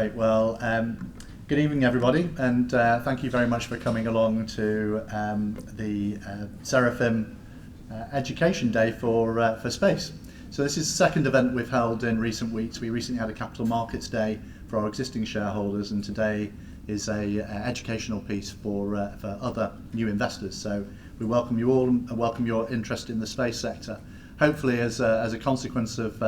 Great. Well, good evening, everybody, and thank you very much for coming along to the Seraphim Education Day for space. So this is the second event we've held in recent weeks. We recently had a Capital Markets Day for our existing shareholders, and today is a educational piece for other new investors. So we welcome you all and welcome your interest in the space sector. Hopefully, as a consequence of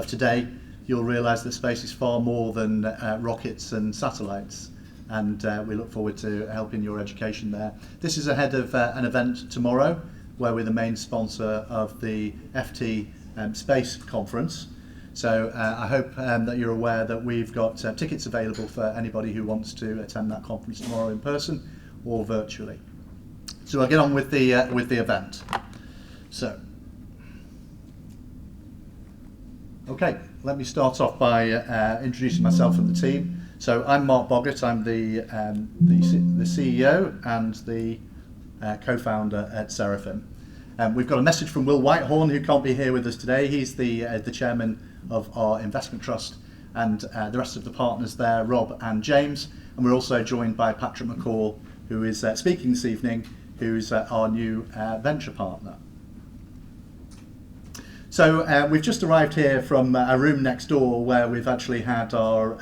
today, you'll realise that space is far more than rockets and satellites, and we look forward to helping your education there. This is ahead of an event tomorrow where we're the main sponsor of the FT Space Conference. So I hope that you're aware that we've got tickets available for anybody who wants to attend that conference tomorrow in person or virtually. So I'll get on with the event. So, okay, let me start off by introducing myself and the team. So I'm Mark Boggett. I'm the CEO and the co-founder at Seraphim. We've got a message from Will Whitehorn, who can't be here with us today. He's the chairman of our investment trust, and the rest of the partners there, Rob and James. And we're also joined by Patrick McCall, who is speaking this evening, who's our new venture partner. So we've just arrived here from a room next door where we've actually had our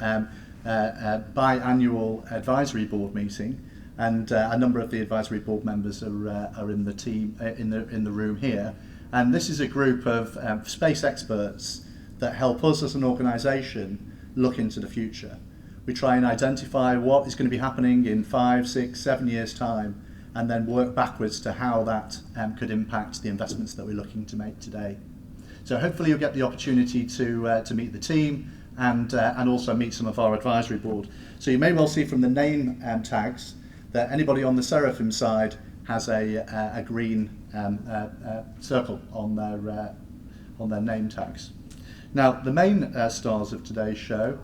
biannual advisory board meeting, and a number of the advisory board members are in the team in the room here. And this is a group of space experts that help us as an organisation look into the future. We try and identify what is going to be happening in 5, 6, 7 years' time, and then work backwards to how that could impact the investments that we're looking to make today. So hopefully you'll get the opportunity to meet the team and also meet some of our advisory board. So you may well see from the name tags that anybody on the Seraphim side has a green circle on their name tags. Now the main stars of today's show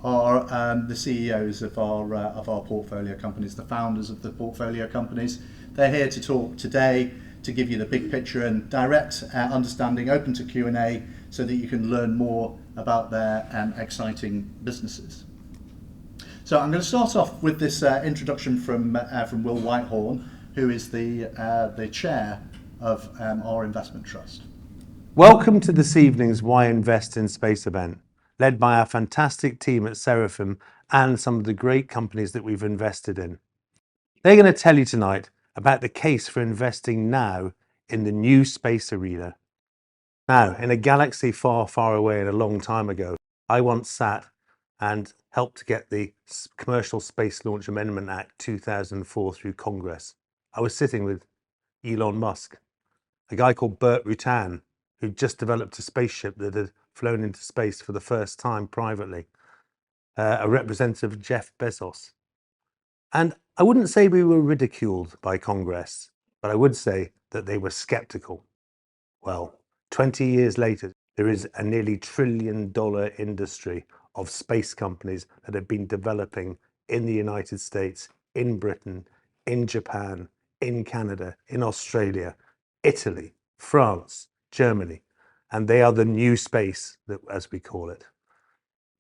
are the CEOs of our portfolio companies, the founders of the portfolio companies. They're here to talk today to give you the big picture and direct understanding, open to Q&A, so that you can learn more about their exciting businesses. So I'm going to start off with this introduction from Will Whitehorn, who is the chair of our investment trust. Welcome to this evening's Why Invest in Space event, led by our fantastic team at Seraphim and some of the great companies that we've invested in. They're going to tell you tonight about the case for investing now in the new space arena. Now, in a galaxy far, far away and a long time ago, I once sat and helped to get the Commercial Space Launch Amendment Act 2004 through Congress. I was sitting with Elon Musk, a guy called Burt Rutan, who just developed a spaceship that had flown into space for the first time privately, a representative of Jeff Bezos. And I wouldn't say we were ridiculed by Congress, but I would say that they were skeptical. Well, 20 years later, there is a nearly $1 trillion industry of space companies that have been developing in the United States, in Britain, in Japan, in Canada, in Australia, Italy, France, Germany, and they are the new space, as we call it.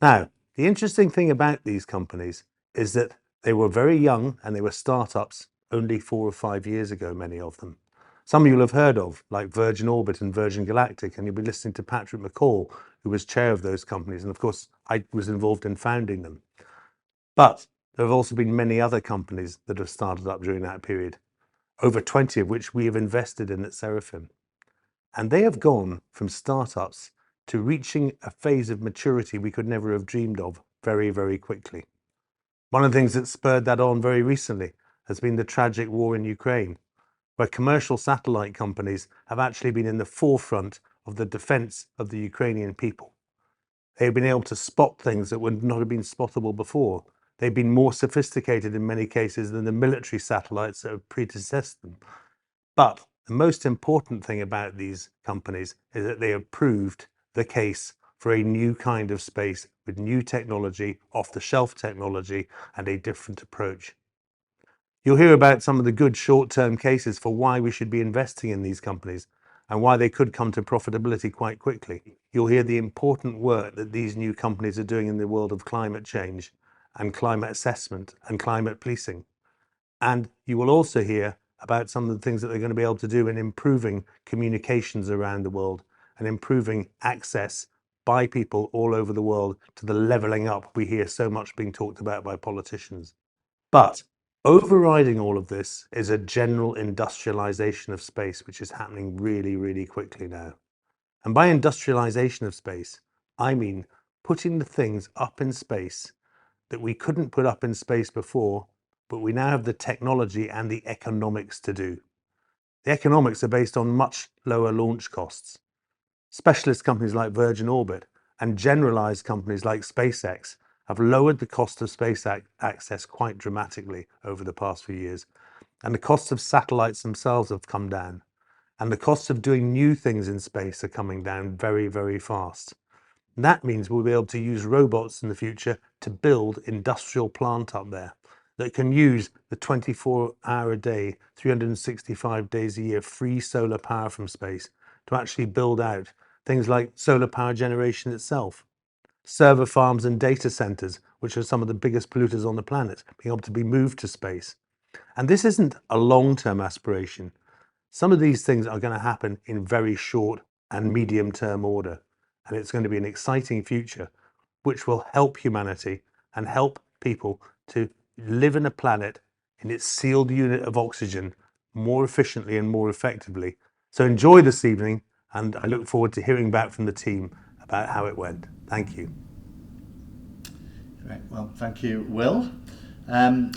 Now, the interesting thing about these companies is that they were very young and they were startups only 4 or 5 years ago, many of them. Some of you will have heard of, like Virgin Orbit and Virgin Galactic, and you'll be listening to Patrick McCall, who was chair of those companies. And of course, I was involved in founding them. But there have also been many other companies that have started up during that period, over 20 of which we have invested in at Seraphim. And they have gone from startups to reaching a phase of maturity we could never have dreamed of very, very quickly. One of the things that spurred that on very recently has been the tragic war in Ukraine, where commercial satellite companies have actually been in the forefront of the defense of the Ukrainian people. They've been able to spot things that would not have been spottable before. They've been more sophisticated in many cases than the military satellites that have predecessed them. But the most important thing about these companies is that they have proved the case for a new kind of space with new technology, off-the-shelf technology, and a different approach. You'll hear about some of the good short-term cases for why we should be investing in these companies and why they could come to profitability quite quickly. you'll hear the important work that these new companies are doing in the world of climate change and climate assessment and climate policing. And you will also hear about some of the things that they're going to be able to do in improving communications around the world and improving access by people all over the world to the levelling up we hear so much being talked about by politicians. But overriding all of this is a general industrialization of space, which is happening really, really quickly now. And by industrialization of space, I mean putting the things up in space that we couldn't put up in space before, but we now have the technology and the economics to do. The economics are based on much lower launch costs. Specialist companies like Virgin Orbit and generalized companies like SpaceX have lowered the cost of space access quite dramatically over the past few years. And the costs of satellites themselves have come down. And the costs of doing new things in space are coming down very, very fast. And that means we'll be able to use robots in the future to build industrial plant up there that can use the 24-hour a day, 365 days a year free solar power from space to actually build out things like solar power generation itself, server farms and data centers, which are some of the biggest polluters on the planet, being able to be moved to space. And this isn't a long-term aspiration. Some of these things are going to happen in very short and medium-term order. And it's going to be an exciting future, which will help humanity and help people to live in a planet in its sealed unit of oxygen more efficiently and more effectively. So enjoy this evening, and I look forward to hearing back from the team about how it went. Thank you. Great. Well, thank you, Will. I'm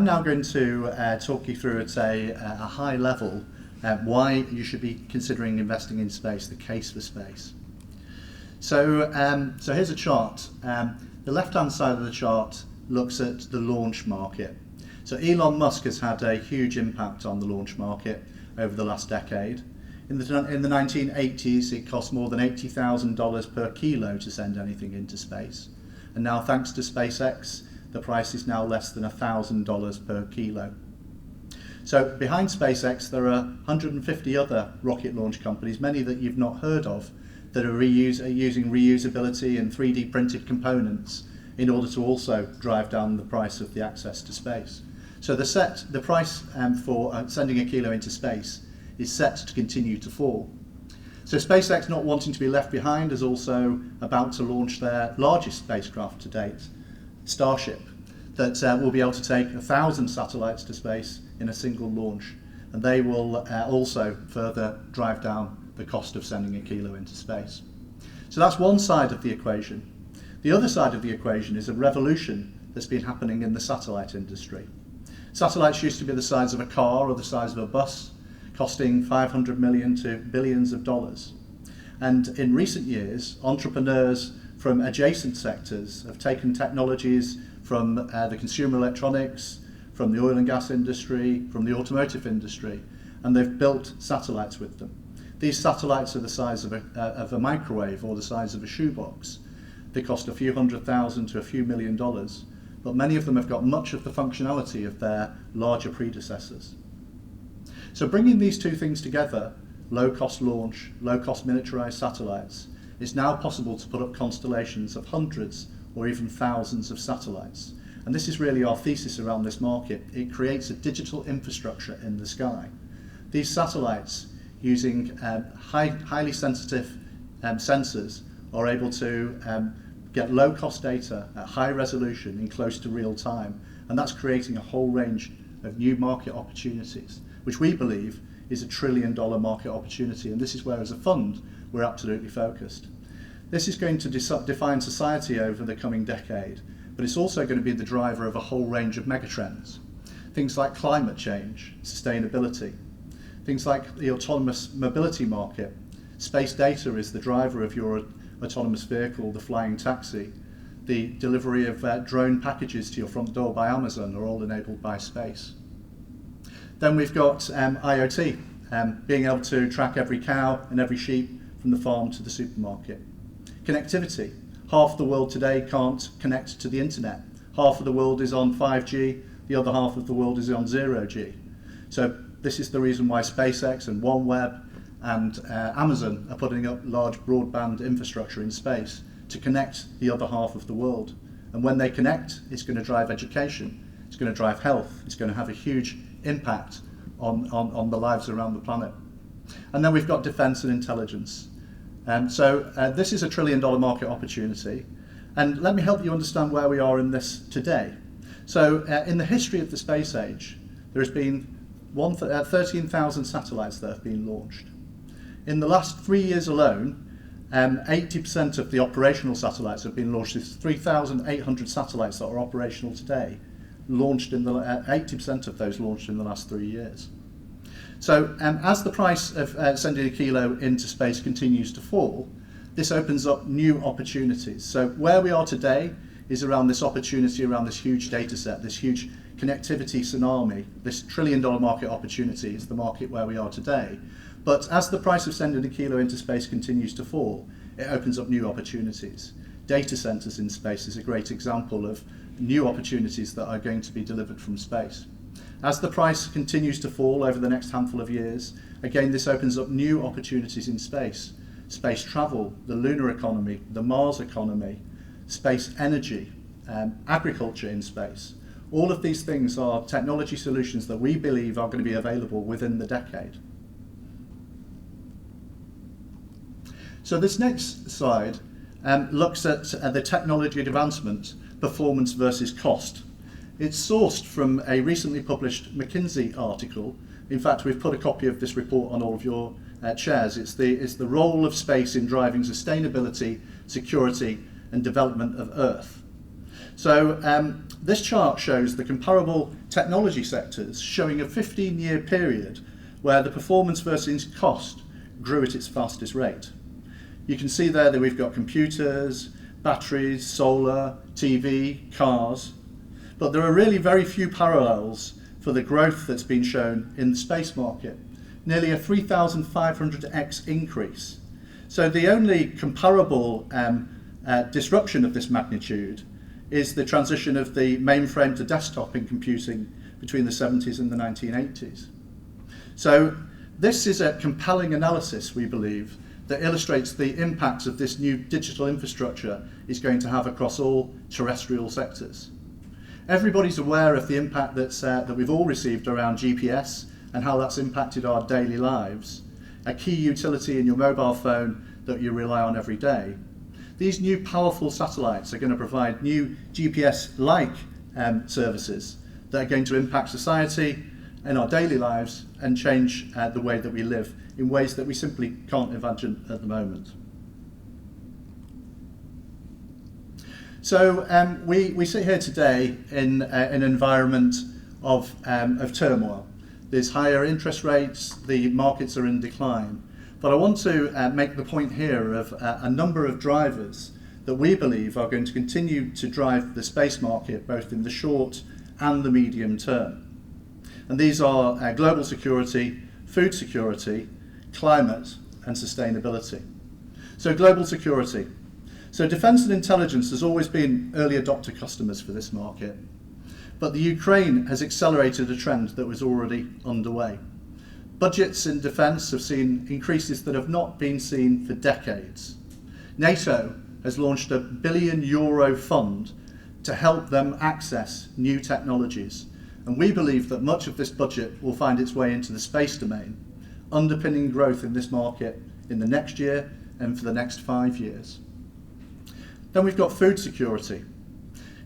now going to talk you through at a high level why you should be considering investing in space, the case for space. So here's a chart. The left-hand side of the chart looks at the launch market. So Elon Musk has had a huge impact on the launch market over the last decade. In the 1980s, it cost more than $80,000 per kilo to send anything into space. And now, thanks to SpaceX, the price is now less than $1,000 per kilo. So behind SpaceX, there are 150 other rocket launch companies, many that you've not heard of, that are using reusability and 3D printed components in order to also drive down the price of the access to space. So the price for sending a kilo into space is set to continue to fall. So SpaceX, not wanting to be left behind, is also about to launch their largest spacecraft to date, Starship, that will be able to take 1,000 satellites to space in a single launch. And they will also further drive down the cost of sending a kilo into space. So that's one side of the equation. The other side of the equation is a revolution that's been happening in the satellite industry. Satellites used to be the size of a car or the size of a bus, costing 500 million to billions of dollars. And in recent years, entrepreneurs from adjacent sectors have taken technologies from the consumer electronics, from the oil and gas industry, from the automotive industry, and they've built satellites with them. These satellites are the size of a microwave or the size of a shoebox. They cost a few $100,000 to a few $1 million, but many of them have got much of the functionality of their larger predecessors. So bringing these two things together, low-cost launch, low-cost militarized satellites, is now possible to put up constellations of hundreds or even thousands of satellites. And this is really our thesis around this market. It creates a digital infrastructure in the sky. These satellites, using highly sensitive sensors, are able to get low-cost data at high resolution in close to real time. And that's creating a whole range of new market opportunities, which we believe is a $1 trillion market opportunity. And this is where, as a fund, we're absolutely focused. This is going to define society over the coming decade, but it's also going to be the driver of a whole range of megatrends. Things like climate change, sustainability, things like the autonomous mobility market. Space data is the driver of your autonomous vehicle, the flying taxi. The delivery of drone packages to your front door by Amazon are all enabled by space. Then we've got IoT, being able to track every cow and every sheep from the farm to the supermarket. Connectivity. Half of the world today can't connect to the internet. Half of the world is on 5G, the other half of the world is on 0G. So this is the reason why SpaceX and OneWeb and Amazon are putting up large broadband infrastructure in space to connect the other half of the world. And when they connect, it's going to drive education, it's going to drive health, it's going to have a huge impact on the lives around the planet. And then we've got defence and intelligence. So this is $1 trillion market opportunity. And let me help you understand where we are in this today. So in the history of the space age, there has been 13,000 satellites that have been launched. In the last 3 years alone, 80% of the operational satellites have been launched. There's 3,800 satellites that are operational today, launched in the 80% of those launched in the last 3 years. So as the price of sending a kilo into space continues to fall, this opens up new opportunities. So where we are today is around this opportunity, around this huge data set, this huge connectivity tsunami, this $1 trillion market opportunity is the market where we are today. But as the price of sending a kilo into space continues to fall, it opens up new opportunities. Data centers in space is a great example of new opportunities that are going to be delivered from space. As the price continues to fall over the next handful of years, again, this opens up new opportunities in space. Space travel, the lunar economy, the Mars economy, space energy, agriculture in space. All of these things are technology solutions that we believe are going to be available within the decade. So this next slide looks at the technology advancement, performance versus cost. It's sourced from a recently published McKinsey article. In fact, we've put a copy of this report on all of your chairs. It's the role of space in driving sustainability, security, and development of Earth. So this chart shows the comparable technology sectors showing a 15-year period where the performance versus cost grew at its fastest rate. You can see there that we've got computers, batteries, solar, TV, cars, but there are really very few parallels for the growth that's been shown in the space market, nearly a 3,500x increase. So the only comparable disruption of this magnitude is the transition of the mainframe to desktop in computing between the 70s and the 1980s. So this is a compelling analysis, we believe, that illustrates the impacts of this new digital infrastructure is going to have across all terrestrial sectors. Everybody's aware of the impact that we've all received around GPS and how that's impacted our daily lives, a key utility in your mobile phone that you rely on every day. These new powerful satellites are going to provide new GPS-like services that are going to impact society and our daily lives and change the way that we live in ways that we simply can't imagine at the moment. So we sit here today in an environment of turmoil. There's higher interest rates, the markets are in decline. But I want to make the point here of a number of drivers that we believe are going to continue to drive the space market both in the short and the medium term. And these are global security, food security, climate and sustainability. So global security. So defence and intelligence has always been early adopter customers for this market. But the Ukraine has accelerated a trend that was already underway. Budgets in defence have seen increases that have not been seen for decades. NATO has launched a €1 billion fund to help them access new technologies. And we believe that much of this budget will find its way into the space domain, underpinning growth in this market in the next year and for the next 5 years. Then we've got food security.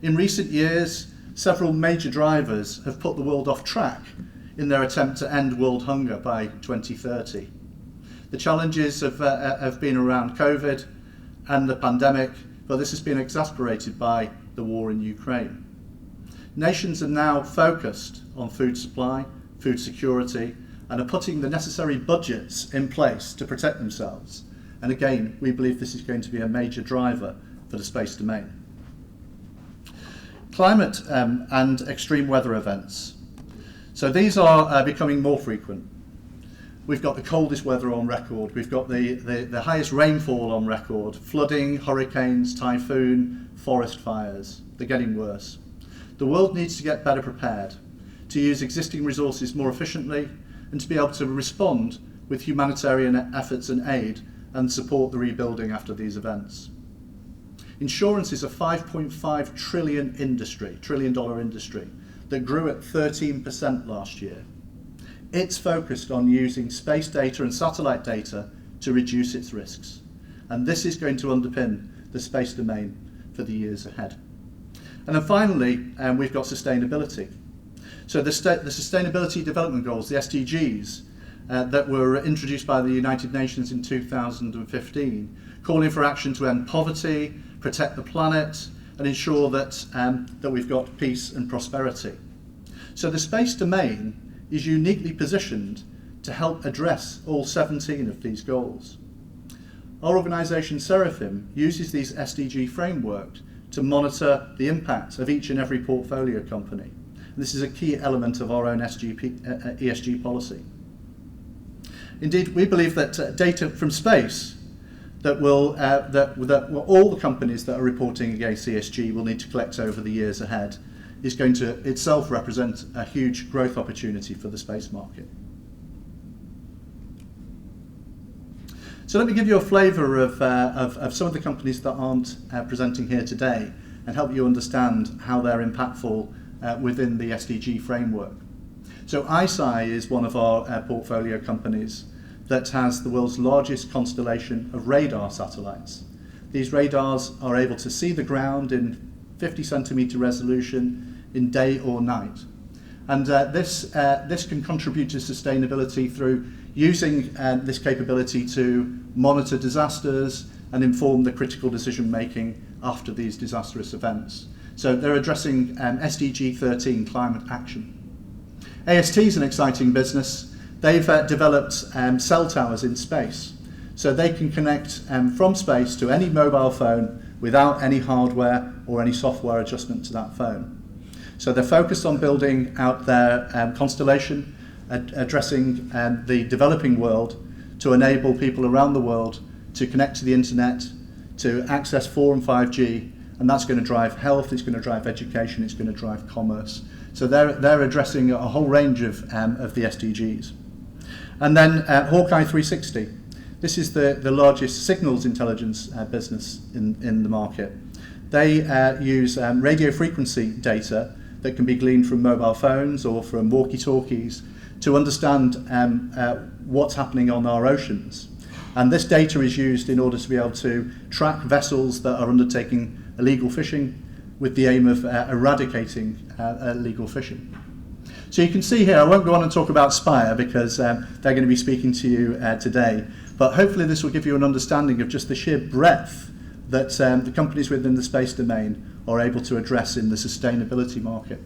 In recent years, several major drivers have put the world off track in their attempt to end world hunger by 2030. The challenges have been around COVID and the pandemic, but this has been exacerbated by the war in Ukraine. Nations are now focused on food supply, food security, and are putting the necessary budgets in place to protect themselves. And again, we believe this is going to be a major driver for the space domain. Climate and extreme weather events. So these are becoming more frequent. We've got the coldest weather on record. We've got the highest rainfall on record. Flooding, hurricanes, typhoon, forest fires. They're getting worse. The world needs to get better prepared, to use existing resources more efficiently and to be able to respond with humanitarian efforts and aid and support the rebuilding after these events. Insurance is a $5.5 trillion industry that grew at 13% last year. It's focused on using space data and satellite data to reduce its risks. And this is going to underpin the space domain for the years ahead. And then finally, we've got sustainability. So the Sustainability Development Goals, the SDGs, that were introduced by the United Nations in 2015, calling for action to end poverty, protect the planet, and ensure that we've got peace and prosperity. So the space domain is uniquely positioned to help address all 17 of these goals. Our organisation Seraphim uses these SDG frameworks to monitor the impact of each and every portfolio company. And this is a key element of our own ESG policy. Indeed, we believe that data from space that all the companies that are reporting against ESG will need to collect over the years ahead is going to itself represent a huge growth opportunity for the space market. So let me give you a flavour of some of the companies that aren't presenting here today and help you understand how they're impactful within the SDG framework. So ICEYE is one of our portfolio companies that has the world's largest constellation of radar satellites. These radars are able to see the ground in 50 centimetre resolution in day or night. And this can contribute to sustainability through using this capability to monitor disasters and inform the critical decision making after these disastrous events. So they're addressing SDG 13 climate action. AST is an exciting business. They've developed cell towers in space. So they can connect from space to any mobile phone without any hardware or any software adjustment to that phone. So they're focused on building out their constellation, addressing the developing world to enable people around the world to connect to the internet, to access 4 and 5G, and that's going to drive health, it's going to drive education, it's going to drive commerce. So they're addressing a whole range of the SDGs. And then Hawkeye 360. This is the largest signals intelligence business in the market. They use radio frequency data that can be gleaned from mobile phones or from walkie-talkies to understand what's happening on our oceans. And this data is used in order to be able to track vessels that are undertaking illegal fishing with the aim of eradicating illegal fishing. So you can see here, I won't go on and talk about Spire because they're going to be speaking to you today, but hopefully this will give you an understanding of just the sheer breadth that the companies within the space domain are able to address in the sustainability market.